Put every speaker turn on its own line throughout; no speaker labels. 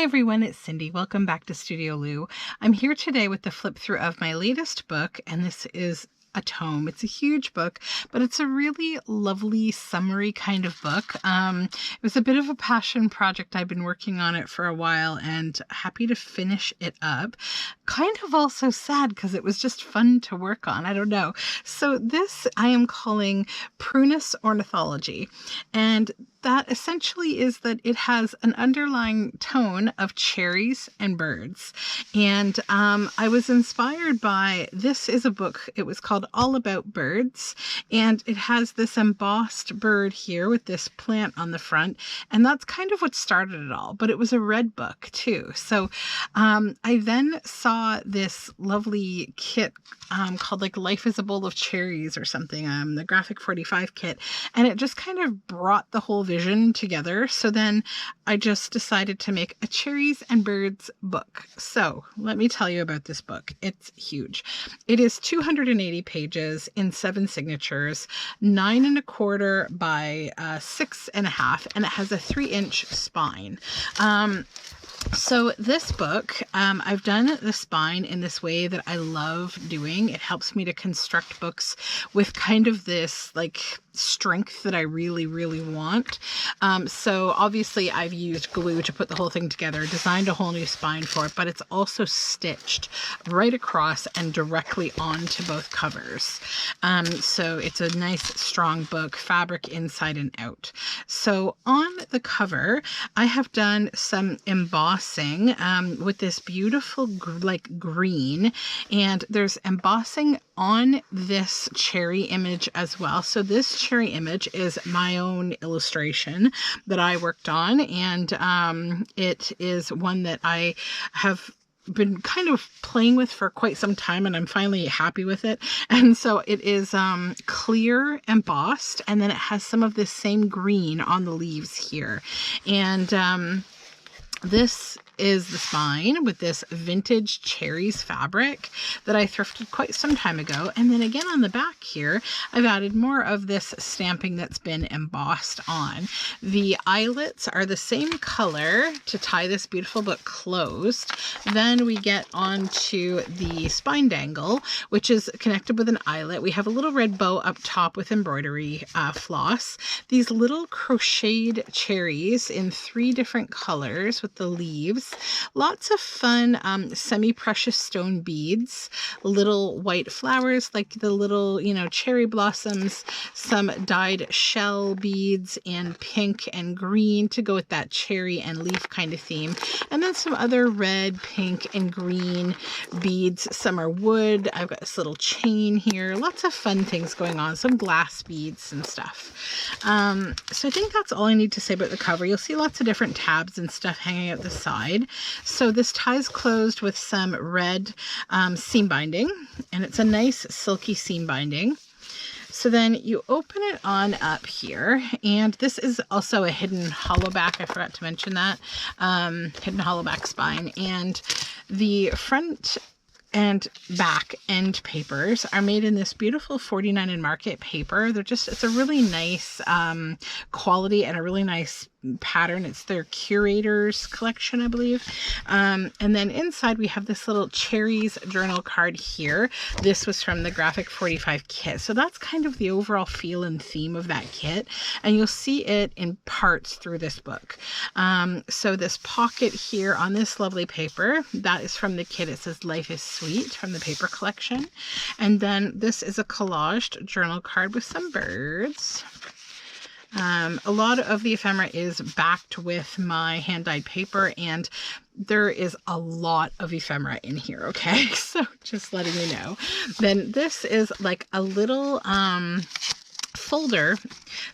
everyone, it's Cindy. Welcome back to Studioloo. I'm here today with the flip through of my latest book, and this is a tome. It's a huge book, but it's a really lovely summary kind of book. It was a bit of a passion project. I've been working on it for a while and happy to finish it up. Kind of also sad because it was just fun to work on. I don't know. So this I am calling Prunus Ornithology, and that essentially is that it has an underlying tone of cherries and birds. And I was inspired by, this is a book, it was called All About Birds, and it has this embossed bird here with this plant on the front, and that's kind of what started it all, but it was a red book too. So I then saw this lovely kit called like Life is a Bowl of Cherries or something, the Graphic 45 kit, and it just kind of brought the whole vision together. So then I just decided to make a cherries and birds book. So let me tell you about this book. It's huge. It is 280 pages in 7 signatures, 9 1/4 by 6 1/2, and it has a 3-inch spine. So this book, I've done the spine in this way that I love doing. It helps me to construct books with kind of this like strength that I really, really want. So obviously I've used glue to put the whole thing together, designed a whole new spine for it, but it's also stitched right across and directly onto both covers. So it's a nice strong book, fabric inside and out. So on the cover, I have done some embossing with this beautiful like green, and there's embossing on this cherry image as well. So this cherry image is my own illustration that I worked on, and it is one that I have been kind of playing with for quite some time, and I'm finally happy with it. And so it is clear embossed, and then it has some of this same green on the leaves here. And this is the spine with this vintage cherries fabric that I thrifted quite some time ago. And then again on the back here, I've added more of this stamping that's been embossed on. The eyelets are the same color to tie this beautiful book closed. Then we get onto the spine dangle, which is connected with an eyelet. We have a little red bow up top with embroidery floss. These little crocheted cherries in 3 different colors with the leaves. Lots of fun semi-precious stone beads, little white flowers like the little, cherry blossoms, some dyed shell beads in pink and green to go with that cherry and leaf kind of theme. And then some other red, pink, and green beads. Some are wood. I've got this little chain here. Lots of fun things going on. Some glass beads and stuff. So I think that's all I need to say about the cover. You'll see lots of different tabs and stuff hanging out the side. So this ties closed with some red seam binding, and it's a nice silky seam binding. So then you open it on up here, and this is also a hidden hollow back. I forgot to mention that. Hidden hollow back spine, and the front and back end papers are made in this beautiful 49 and Market paper. It's a really nice quality and a really nice pattern. It's their Curators collection, I believe. And then inside we have this little cherries journal card here. This was from the Graphic 45 kit. So that's kind of the overall feel and theme of that kit. And you'll see it in parts through this book. So this pocket here on this lovely paper, that is from the kit. It says Life is Sweet from the paper collection. And then this is a collaged journal card with some birds. A lot of the ephemera is backed with my hand-dyed paper, and there is a lot of ephemera in here, okay? So just letting you know. Then this is like a little folder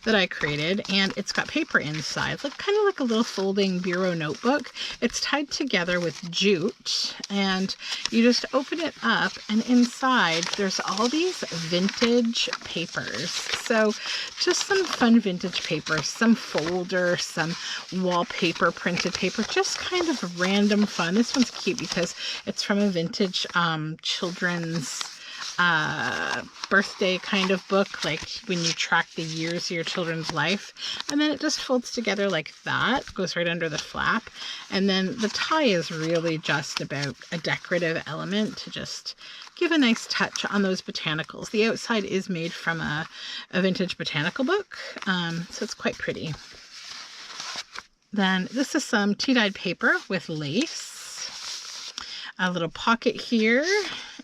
that I created, and it's got paper inside, like kind of like a little folding bureau notebook. It's tied together with jute, and you just open it up, and inside there's all these vintage papers. So just some fun vintage papers, some folder, some wallpaper, printed paper, just kind of random fun. This one's cute because it's from a vintage children's birthday kind of book, like when you track the years of your children's life. And then it just folds together like that, goes right under the flap. And then the tie is really just about a decorative element to just give a nice touch on those botanicals. The outside is made from a vintage botanical book, so it's quite pretty. Then this is some tea-dyed paper with lace, a little pocket here,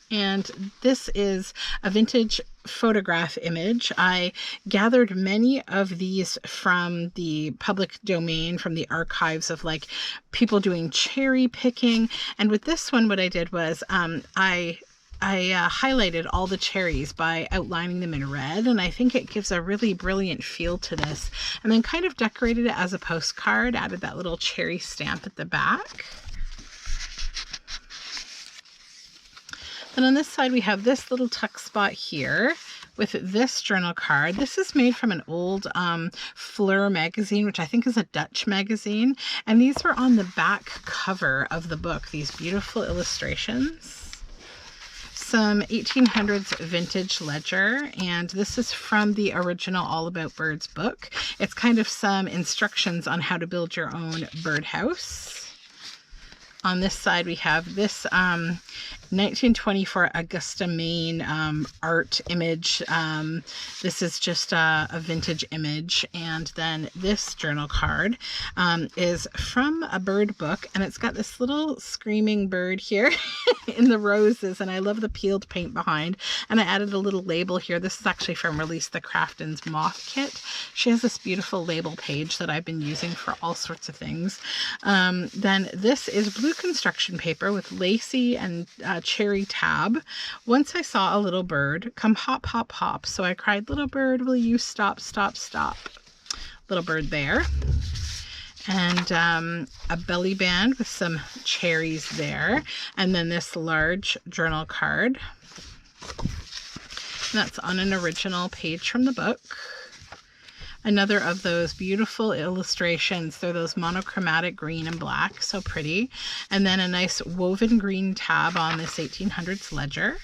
and this is a vintage photograph image. I gathered many of these from the public domain, from the archives of like people doing cherry picking. And with this one, what I did was I highlighted all the cherries by outlining them in red, and I think it gives a really brilliant feel to this. And then kind of decorated it as a postcard, added that little cherry stamp at the back. And on this side, we have this little tuck spot here with this journal card. This is made from an old Fleur magazine, which I think is a Dutch magazine. And these were on the back cover of the book, these beautiful illustrations. Some 1800s vintage ledger, and this is from the original All About Birds book. It's kind of some instructions on how to build your own birdhouse. On this side, we have this 1924 Augusta, Maine art image. This is just a vintage image. And then this journal card is from a bird book, and it's got this little screaming bird here in the roses, and I love the peeled paint behind. And I added a little label here. This is actually from Release the Crafton's Moth Kit. She has this beautiful label page that I've been using for all sorts of things. Then this is blue construction paper with lacy and cherry tab. Once I saw a little bird come hop, hop, hop. So I cried, little bird, will you stop, stop, stop? Little bird there. And a belly band with some cherries there. And then this large journal card. And that's on an original page from the book. Another of those beautiful illustrations. They're those monochromatic green and black, so pretty. And then a nice woven green tab on this 1800s ledger.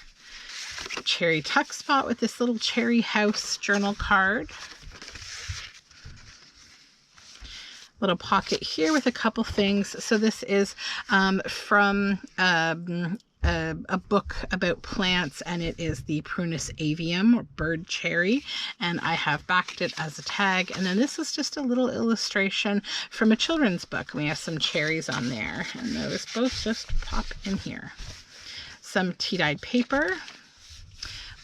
Cherry tuck spot with this little cherry house journal card. Little pocket here with a couple things. So this is from a book about plants, and it is the Prunus avium, or bird cherry, and I have backed it as a tag. And then this is just a little illustration from a children's book. We have some cherries on there, and those both just pop in here. Some tea-dyed paper,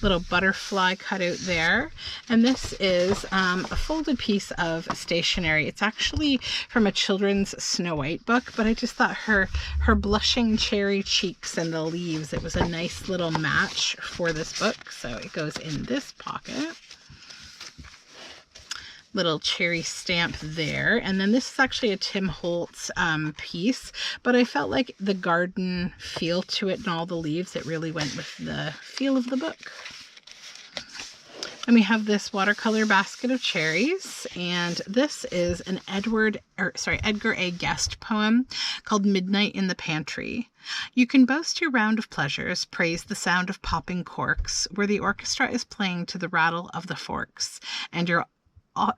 little butterfly cutout there, and this is a folded piece of stationery. It's actually from a children's Snow White book, but I just thought her blushing cherry cheeks and the leaves, it was a nice little match for this book, so it goes in this pocket. Little cherry stamp there. And then this is actually a Tim Holtz piece, but I felt like the garden feel to it and all the leaves, it really went with the feel of the book. And we have this watercolor basket of cherries, and this is an Edgar A. Guest poem called Midnight in the Pantry. You can boast your round of pleasures, praise the sound of popping corks, where the orchestra is playing to the rattle of the forks, and your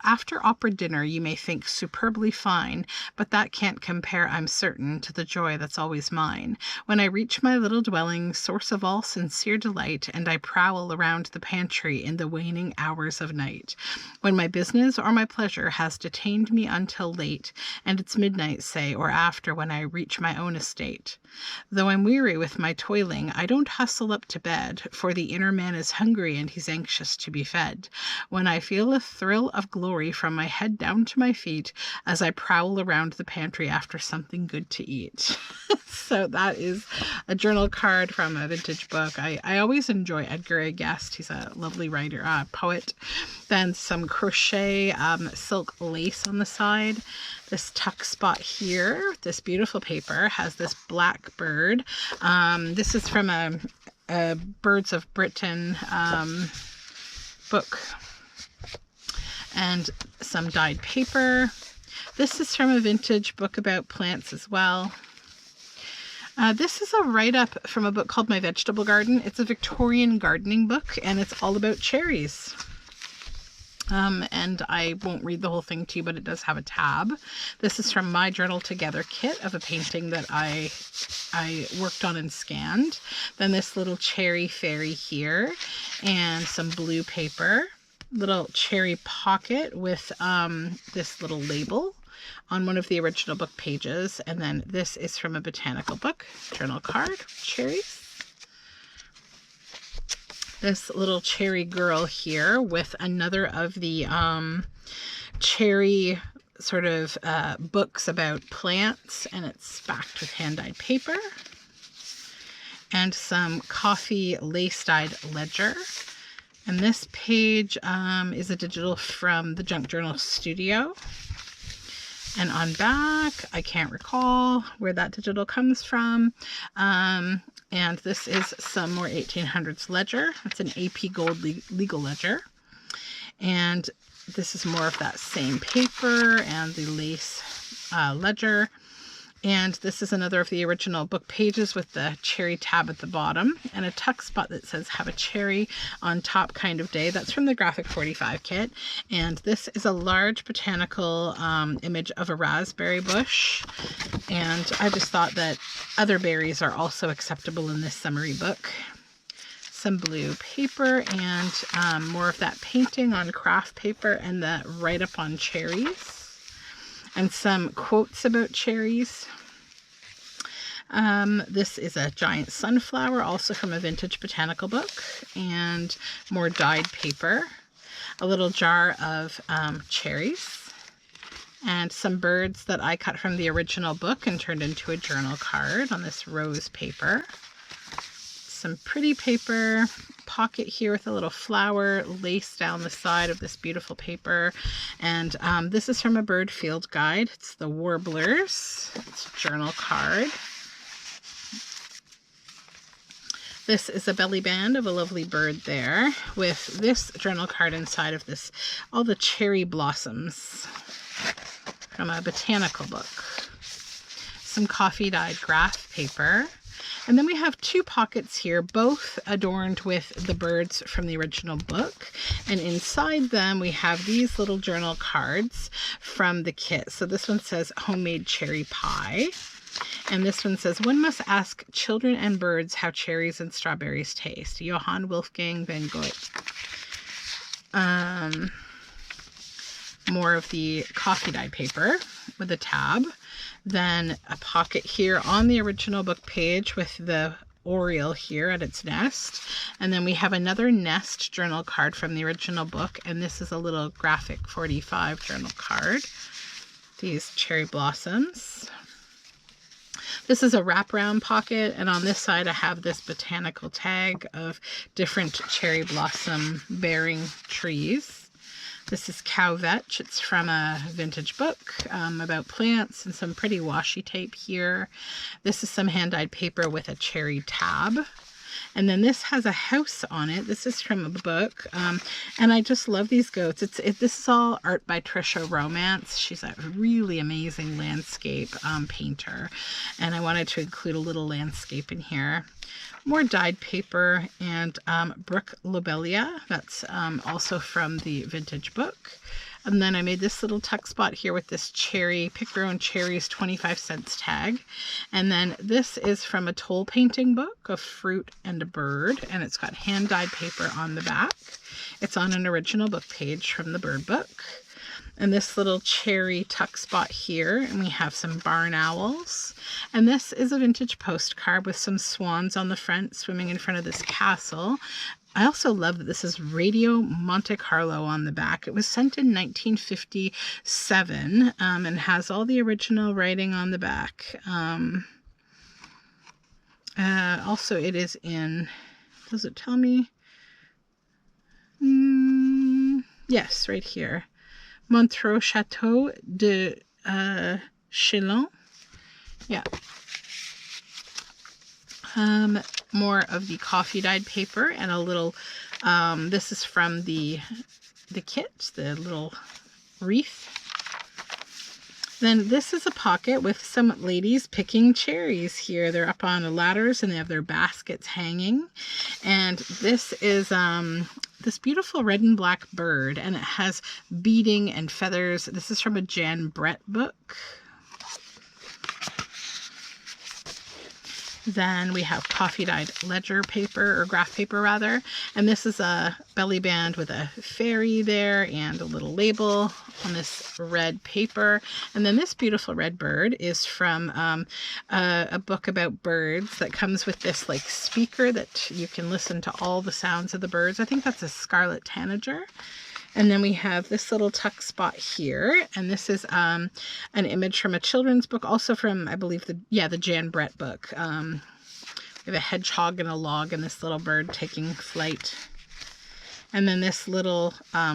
after opera dinner you may think superbly fine, but that can't compare, I'm certain, to the joy that's always mine, when I reach my little dwelling, source of all sincere delight, and I prowl around the pantry in the waning hours of night, when my business or my pleasure has detained me until late, and it's midnight, say, or after, when I reach my own estate. Though I'm weary with my toiling, I don't hustle up to bed, for the inner man is hungry and he's anxious to be fed, when I feel a thrill of glory from my head down to my feet as I prowl around the pantry after something good to eat. So that is a journal card from a vintage book. I always enjoy Edgar A. Guest. He's a lovely writer, poet. Then some crochet silk lace on the side. This tuck spot here, this beautiful paper, has this black bird. This is from a Birds of Britain book. And some dyed paper. This is from a vintage book about plants as well. This is a write-up from a book called My Vegetable Garden. It's a Victorian gardening book, and it's all about cherries. And I won't read the whole thing to you, but it does have a tab. This is from my Journal Together kit of a painting that I worked on and scanned. Then this little cherry fairy here, and some blue paper. Little cherry pocket with this little label on one of the original book pages. And then this is from a botanical book, journal card, cherries. This little cherry girl here with another of the cherry sort of books about plants, and it's backed with hand-dyed paper. And some coffee lace-dyed ledger. And this page is a digital from the Junk Journal Studio. And on back, I can't recall where that digital comes from. And this is some more 1800s ledger. It's an AP Gold legal ledger. And this is more of that same paper and the lace ledger. And this is another of the original book pages with the cherry tab at the bottom and a tuck spot that says have a cherry on top kind of day. That's from the Graphic 45 kit. And this is a large botanical image of a raspberry bush. And I just thought that other berries are also acceptable in this summary book. Some blue paper and more of that painting on craft paper and the write-up on cherries. And some quotes about cherries. This is a giant sunflower, also from a vintage botanical book, and more dyed paper. A little jar of cherries, and some birds that I cut from the original book and turned into a journal card on this rose paper. Some pretty paper, pocket here with a little flower lace down the side of this beautiful paper. And this is from a bird field guide. It's the warblers. It's a journal card. This is a belly band of a lovely bird there with this journal card inside of this, all the cherry blossoms from a botanical book. Some coffee dyed graph paper. And then we have two pockets here, both adorned with the birds from the original book. And inside them, we have these little journal cards from the kit. So this one says homemade cherry pie. And this one says, one must ask children and birds how cherries and strawberries taste. Johann Wolfgang van Goethe. More of the coffee dye paper with a tab. Then a pocket here on the original book page with the oriole here at its nest. And then we have another nest journal card from the original book. And this is a little Graphic 45 journal card. These cherry blossoms. This is a wraparound pocket. And on this side, I have this botanical tag of different cherry blossom bearing trees. This is Cow Vetch. It's from a vintage book about plants and some pretty washi tape here. This is some hand-dyed paper with a cherry tab. And then this has a house on it. This is from a book. And I just love these goats. This is all art by Trisha Romance. She's a really amazing landscape painter. And I wanted to include a little landscape in here. More dyed paper and Brooke Lobelia. That's also from the vintage book. And then I made this little tuck spot here with this cherry, pick your own cherries, 25 cents tag. And then this is from a toll painting book, a fruit and a bird. And it's got hand-dyed paper on the back. It's on an original book page from the bird book. And this little cherry tuck spot here, and we have some barn owls. And this is a vintage postcard with some swans on the front swimming in front of this castle. I also love that this is Radio Monte Carlo on the back. It was sent in 1957 and has all the original writing on the back. Also, it is in, does it tell me? Yes, right here. Montreux Chateau de Chillon. Yeah. More of the coffee dyed paper and a little, this is from the kit, the little wreath. Then this is a pocket with some ladies picking cherries here. They're up on the ladders and they have their baskets hanging. And this is this beautiful red and black bird, and it has beading and feathers. This is from a Jan Brett book. Then we have coffee dyed ledger paper, or graph paper rather. And this is a belly band with a fairy there and a little label on this red paper. And then this beautiful red bird is from a book about birds that comes with this like speaker that you can listen to all the sounds of the birds. I think that's a scarlet tanager. And then we have this little tuck spot here, and this is an image from a children's book, also from, I believe, the Jan Brett book. We have a hedgehog and a log and this little bird taking flight. And then this little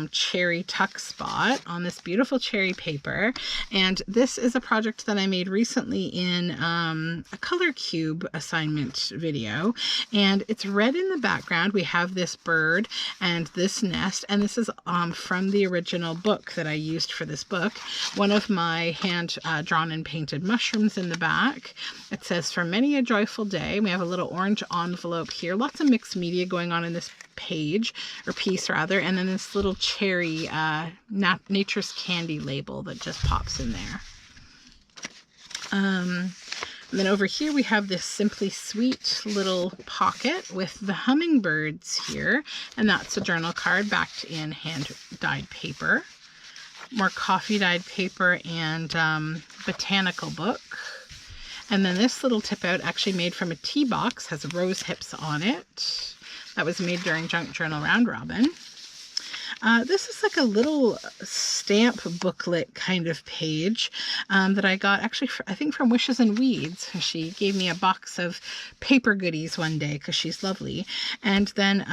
cherry tuck spot on this beautiful cherry paper. And this is a project that I made recently in a color cube assignment video. And it's red in the background. We have this bird and this nest. And this is from the original book that I used for this book. One of my hand drawn and painted mushrooms in the back. It says, "For many a joyful day." We have a little orange envelope here. Lots of mixed media going on in this page, or piece rather, and then this little cherry Nature's Candy label that just pops in there. And then over here we have this Simply Sweet little pocket with the hummingbirds here, and that's a journal card backed in hand-dyed paper. More coffee-dyed paper and botanical book. And then this little tip out, actually made from a tea box, has rose hips on it. That was made during Junk Journal Round Robin. This is like a little stamp booklet kind of page that I got actually, I think, from Wishes and Weeds. She gave me a box of paper goodies one day because she's lovely. And then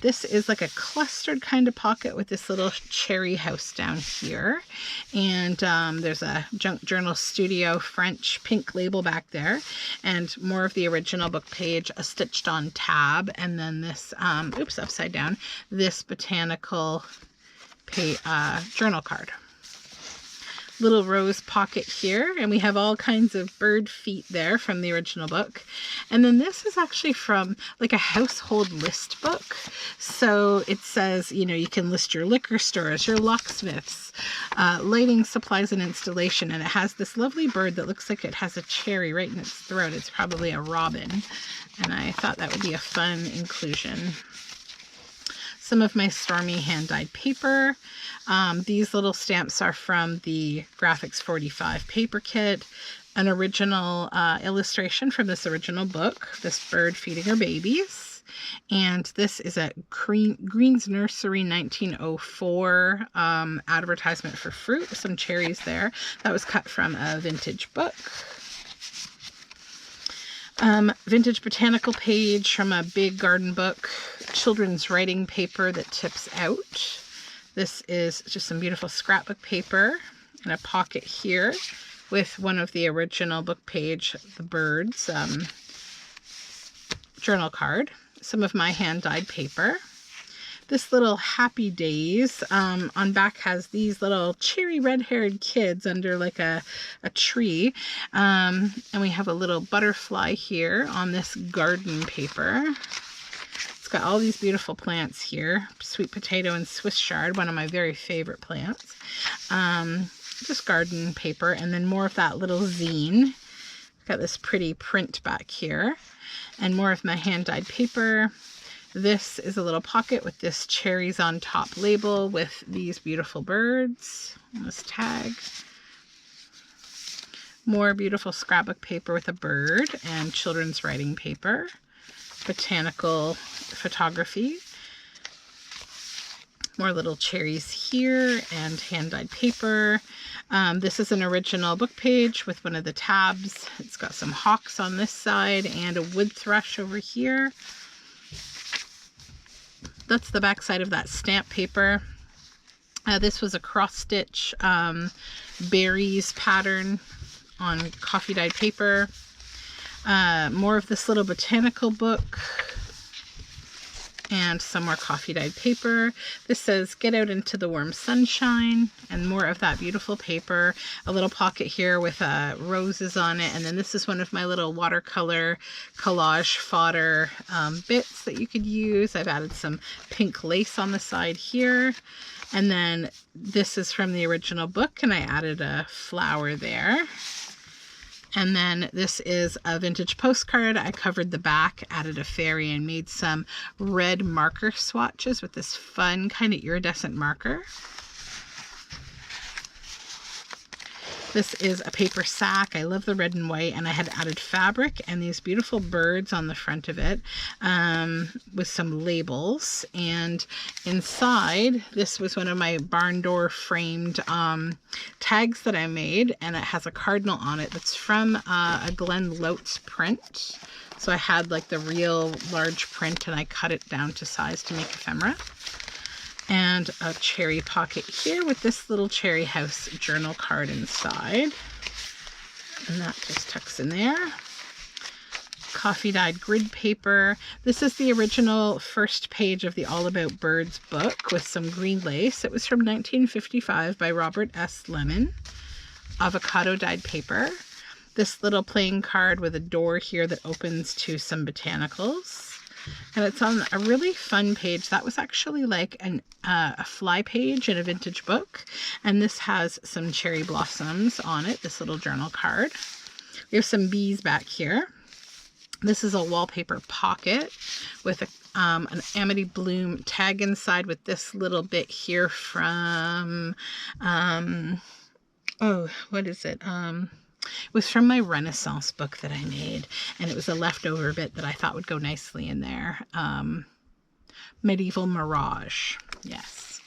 this is like a clustered kind of pocket with this little cherry house down here. And there's a Junk Journal Studio French pink label back there. And more of the original book page, a stitched on tab. And then this, oops, upside down, this botanical journal card. Little rose pocket here, and we have all kinds of bird feet there from the original book. And then this is actually from like a household list book. So it says, you know, you can list your liquor stores, your locksmiths, lighting supplies and installation. And it has this lovely bird that looks like it has a cherry right in its throat. It's probably a robin. And I thought that would be a fun inclusion. Some of my Stormy hand-dyed paper. These little stamps are from the Graphics 45 paper kit. An original illustration from this original book, this bird feeding her babies. And this is a Green's Nursery 1904 advertisement for fruit, some cherries there. That was cut from a vintage book. Vintage botanical page from a big garden book, children's writing paper that tips out. This is just some beautiful scrapbook paper and a pocket here with one of the original book page, the birds, journal card, some of my hand-dyed paper. This little Happy Days on back has these little cheery red-haired kids under like a tree. And we have a little butterfly here on this garden paper. It's got all these beautiful plants here. Sweet potato and Swiss chard, one of my very favorite plants. Just garden paper, and then more of that little zine. Got this pretty print back here. And more of my hand-dyed paper. This is a little pocket with this cherries on top label with these beautiful birds on this tag. More beautiful scrapbook paper with a bird and children's writing paper. Botanical photography. More little cherries here and hand-dyed paper. This is an original book page with one of the tabs. It's got some hawks on this side and a wood thrush over here. That's the back side of that stamp paper. This was a cross-stitch berries pattern on coffee-dyed paper. More of this little botanical book. and some more coffee dyed paper. This says get out into the warm sunshine, and more of that beautiful paper. A little pocket here with roses on it, and then this is one of my little watercolor collage fodder bits that you could use. I've added some pink lace on the side here, and then this is from the original book, and I added a flower there. And then this is a vintage postcard. I covered the back, added a fairy, and made some red marker swatches with this fun kind of iridescent marker. This is a paper sack. I love the red and white, and I had added fabric and these beautiful birds on the front of it with some labels. And inside, this was one of my barn door framed tags that I made, and it has a cardinal on it that's from a Glenn Loates print. So I had like the real large print, and I cut it down to size to make ephemera. And a cherry pocket here with this little cherry house journal card inside. And that just tucks in there. Coffee dyed grid paper. This is the original first page of the All About Birds book with some green lace. It was from 1955 by Robert S. Lemon. Avocado dyed paper. This little playing card with a door here that opens to some botanicals. And it's on a really fun page. That was actually like a fly page in a vintage book. And this has some cherry blossoms on it, this little journal card. We have some bees back here. This is a wallpaper pocket with an Amity Bloom tag inside with this little bit here from, oh, what is it? It was from my Renaissance book that I made, and it was a leftover bit that I thought would go nicely in there. Medieval Mirage, yes.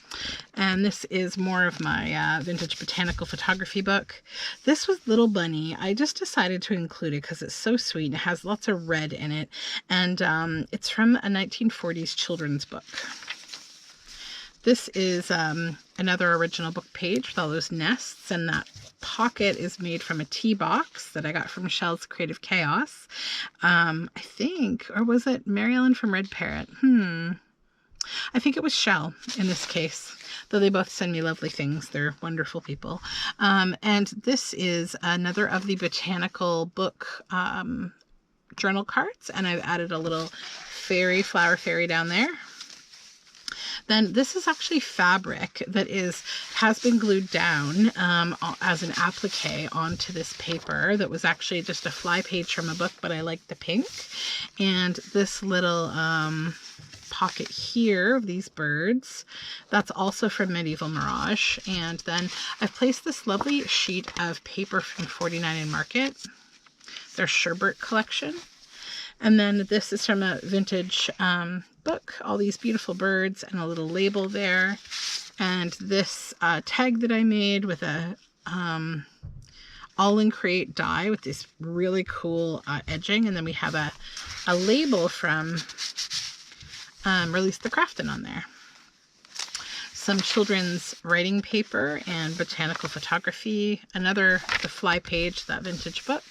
And this is more of my vintage botanical photography book. This was Little Bunny. I just decided to include it because it's so sweet, and it has lots of red in it, and it's from a 1940s children's book. This is another original book page with all those nests, and that pocket is made from a tea box that I got from Shell's Creative Chaos. I think, or was it Mary Ellen from Red Parrot? I think it was Shell in this case, though they both send me lovely things. They're wonderful people. And this is another of the botanical book journal cards, and I've added a little fairy, flower fairy down there. Then this is actually fabric that has been glued down as an applique onto this paper that was actually just a fly page from a book, but I like the pink. And this little pocket here of these birds, that's also from Medieval Mirage. And then I've placed this lovely sheet of paper from 49 and Market, their Sherbert collection. And then this is from a vintage book, all these beautiful birds and a little label there. And this tag that I made with a all in create die with this really cool edging. And then we have a label from Release the Craftin' on there. Some children's writing paper and botanical photography. The fly page, that vintage book.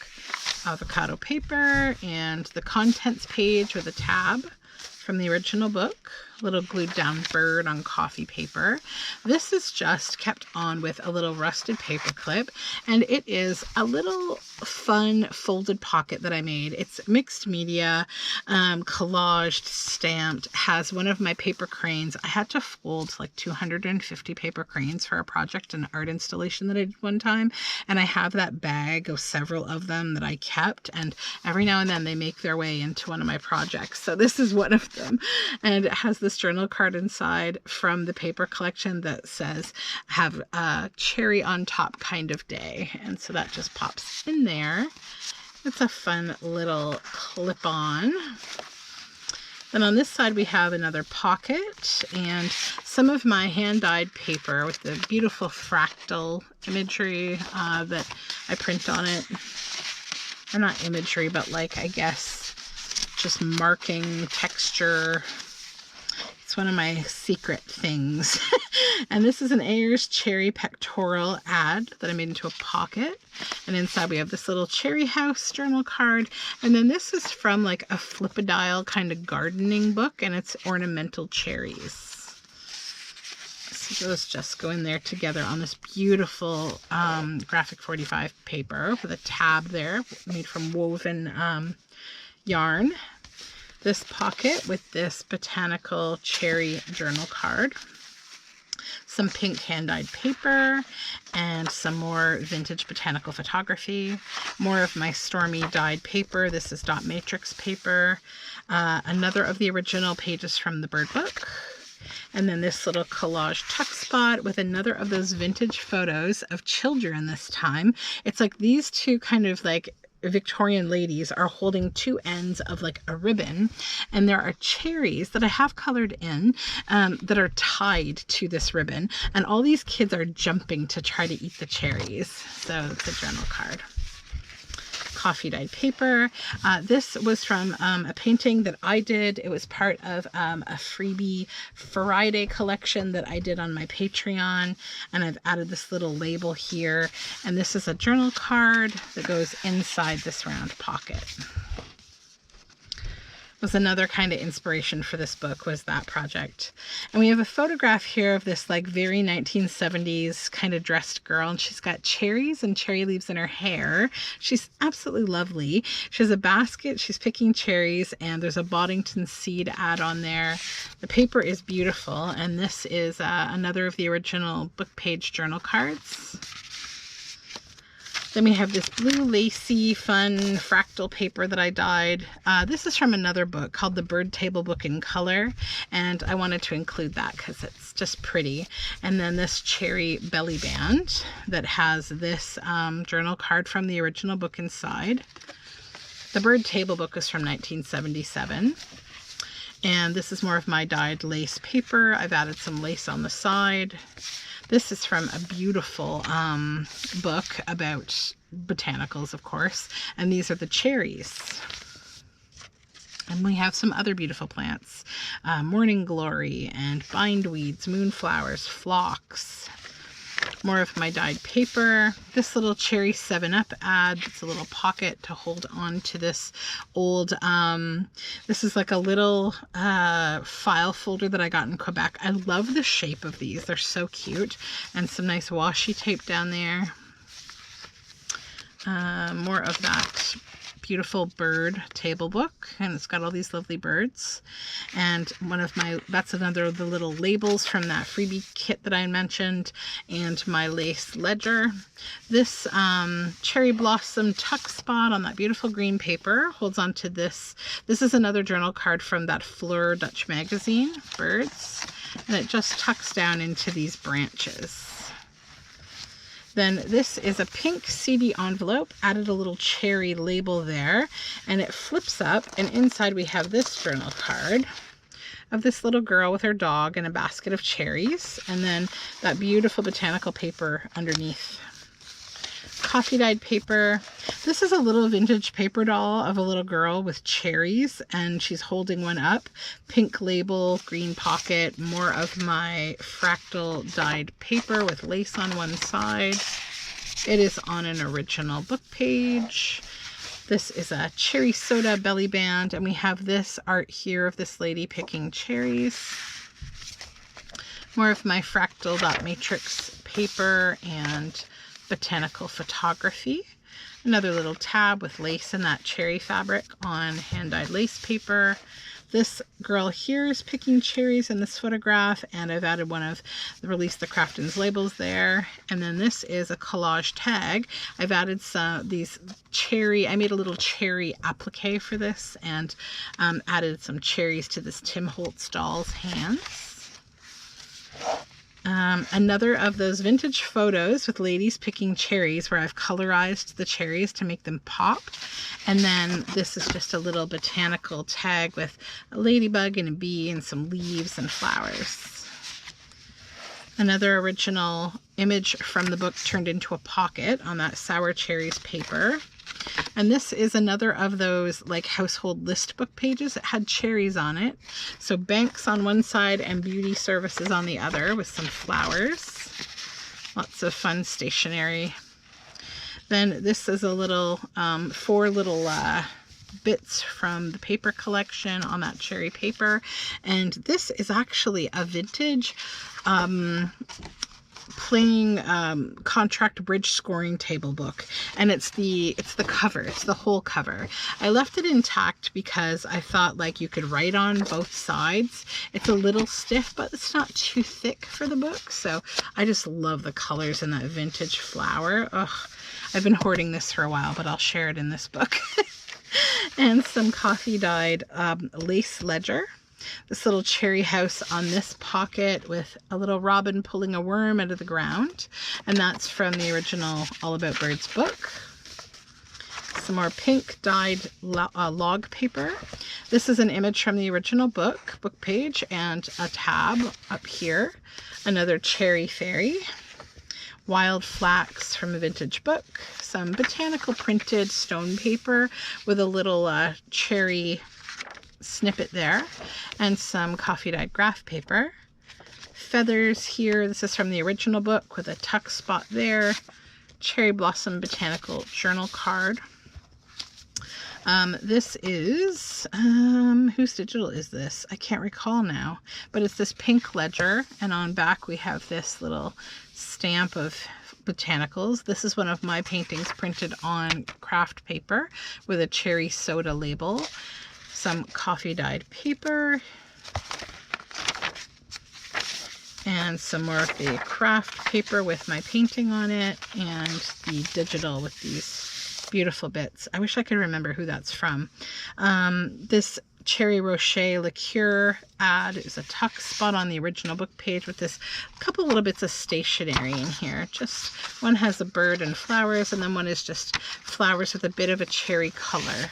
Avocado paper, and the contents page with a tab from the original book. Little glued down bird on coffee paper. This is just kept on with a little rusted paper clip, and it is a little fun folded pocket that I made. It's mixed media, collaged, stamped, has one of my paper cranes. I had to fold like 250 paper cranes for a project, an art installation that I did one time, and I have that bag of several of them that I kept, and every now and then they make their way into one of my projects. So this is one of them, and it has this journal card inside from the paper collection that says have a cherry on top kind of day, and so that just pops in there. It's a fun little clip on. Then on this side we have another pocket and some of my hand-dyed paper with the beautiful fractal imagery that I print on it. Or not imagery, but like, I guess, just marking texture. It's one of my secret things. And this is an Ayers cherry pectoral ad that I made into a pocket. And inside we have this little cherry house journal card. And then this is from like a flip-a-dial kind of gardening book, and it's ornamental cherries. So those just go in there together on this beautiful graphic 45 paper with a tab there made from woven yarn. This pocket with this botanical cherry journal card, some pink hand-dyed paper, and some more vintage botanical photography. More of my stormy dyed paper. This is dot matrix paper. Another of the original pages from the bird book. And then this little collage tuck spot with another of those vintage photos of children this time. It's like these two kind of like Victorian ladies are holding two ends of like a ribbon, and there are cherries that I have colored in that are tied to this ribbon, and all these kids are jumping to try to eat the cherries. So it's a journal card. Coffee dyed paper. This was from a painting that I did. It was part of a freebie Friday collection that I did on my Patreon, and I've added this little label here, and this is a journal card that goes inside this round pocket. Was another kind of inspiration for this book, was that project. And we have a photograph here of this like very 1970s kind of dressed girl, and she's got cherries and cherry leaves in her hair. She's absolutely lovely. She has a basket, she's picking cherries, and there's a Boddington seed ad on there. The paper is beautiful, and this is another of the original book page journal cards. Then we have this blue lacy fun fractal paper that I dyed. This is from another book called The Bird Table Book in Color, and I wanted to include that because it's just pretty. And then this cherry belly band that has this journal card from the original book inside. The Bird Table Book is from 1977. And this is more of my dyed lace paper. I've added some lace on the side. This is from a beautiful book about botanicals, of course, and these are the cherries. And we have some other beautiful plants, morning glory and bindweeds, moonflowers, phlox. More of my dyed paper. This little cherry 7-Up ad. It's a little pocket to hold on to this old, this is like a little file folder that I got in Quebec. I love the shape of these. They're so cute. And some nice washi tape down there. More of that beautiful bird table book, and it's got all these lovely birds. And one of my, that's another of the little labels from that freebie kit that I mentioned, and my lace ledger. This cherry blossom tuck spot on that beautiful green paper holds on to this. This is another journal card from that Fleur Dutch magazine, Birds, and it just tucks down into these branches. Then this is a pink CD envelope, added a little cherry label there, and it flips up, and inside we have this journal card of this little girl with her dog and a basket of cherries, and then that beautiful botanical paper underneath. Coffee dyed paper. This is a little vintage paper doll of a little girl with cherries, and she's holding one up. Pink label, green pocket, more of my fractal dyed paper with lace on one side. It is on an original book page. This is a cherry soda belly band, and we have this art here of this lady picking cherries. More of my fractal dot matrix paper and botanical photography. Another little tab with lace in that cherry fabric on hand-dyed lace paper. This girl here is picking cherries in this photograph, and I've added one of the Release the Craftons labels there. And then this is a collage tag. I've added some these cherry, I made a little cherry applique for this, and added some cherries to this Tim Holtz doll's hands. Another of those vintage photos with ladies picking cherries where I've colorized the cherries to make them pop. And then this is just a little botanical tag with a ladybug and a bee and some leaves and flowers. Another original image from the book turned into a pocket on that sour cherries paper. And this is another of those like household list book pages. It had cherries on it. So banks on one side and beauty services on the other with some flowers. Lots of fun stationery. Then this is a little, 4 little bits from the paper collection on that cherry paper. And this is actually a vintage playing contract bridge scoring table book, and it's the cover, it's the whole cover. I left it intact because I thought like you could write on both sides. It's a little stiff, but it's not too thick for the book. So I just love the colors in that vintage flower. Ugh, I've been hoarding this for a while, but I'll share it in this book. And some coffee dyed lace ledger. This little cherry house on this pocket with a little robin pulling a worm out of the ground. And that's from the original All About Birds book. Some more pink dyed log paper. This is an image from the original book page, and a tab up here. Another cherry fairy. Wild flax from a vintage book. Some botanical printed stone paper with a little cherry snippet there, and some coffee dyed graph paper. Feathers here. This is from the original book with a tuck spot there. Cherry blossom botanical journal card. This is whose digital is this? I can't recall now, but it's this pink ledger, and on back we have this little stamp of botanicals. This is one of my paintings printed on craft paper with a cherry soda label. Some coffee dyed paper, and some more of the craft paper with my painting on it, and the digital with these beautiful bits. I wish I could remember who that's from. This Cherry Rocher liqueur ad is a tuck spot on the original book page with this couple little bits of stationery in here. Just one has a bird and flowers, and then one is just flowers with a bit of a cherry color.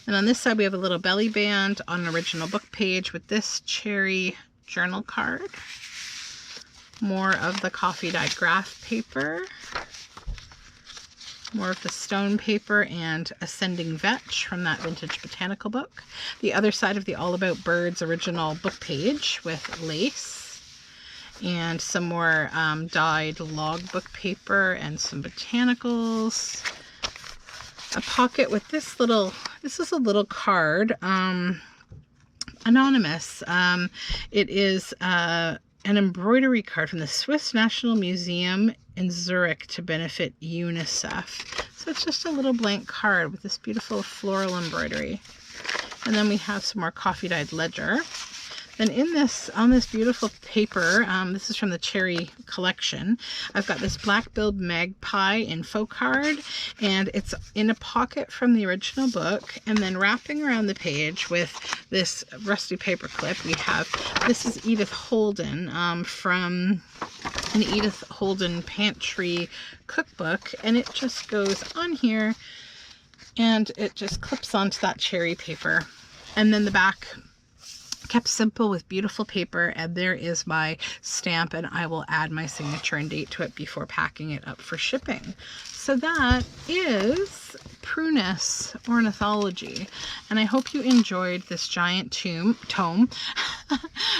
And on this side, we have a little belly band on an original book page with this cherry journal card. More of the coffee dyed graph paper. More of the stone paper and Ascending Vetch from that vintage botanical book. The other side of the All About Birds original book page with lace. And some more dyed log book paper and some botanicals. A pocket with this little, this is a little card, anonymous. It is an embroidery card from the Swiss National Museum in Zurich to benefit UNICEF. So it's just a little blank card with this beautiful floral embroidery. And then we have some more coffee dyed ledger. Then in this, on this beautiful paper, this is from the Cherry collection, I've got this black-billed magpie info card, and it's in a pocket from the original book, and then wrapping around the page with this rusty paper clip, we have, this is Edith Holden from an Edith Holden pantry cookbook, and it just goes on here, and it just clips onto that cherry paper. And then the back, kept simple with beautiful paper, and there is my stamp, and I will add my signature and date to it before packing it up for shipping. So that is Prunus Ornithology, and I hope you enjoyed this giant tome.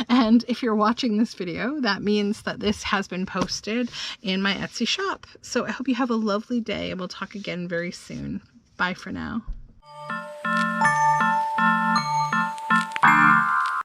And if you're watching this video, that means that this has been posted in my Etsy shop. So I hope you have a lovely day, and we'll talk again very soon. Bye for now.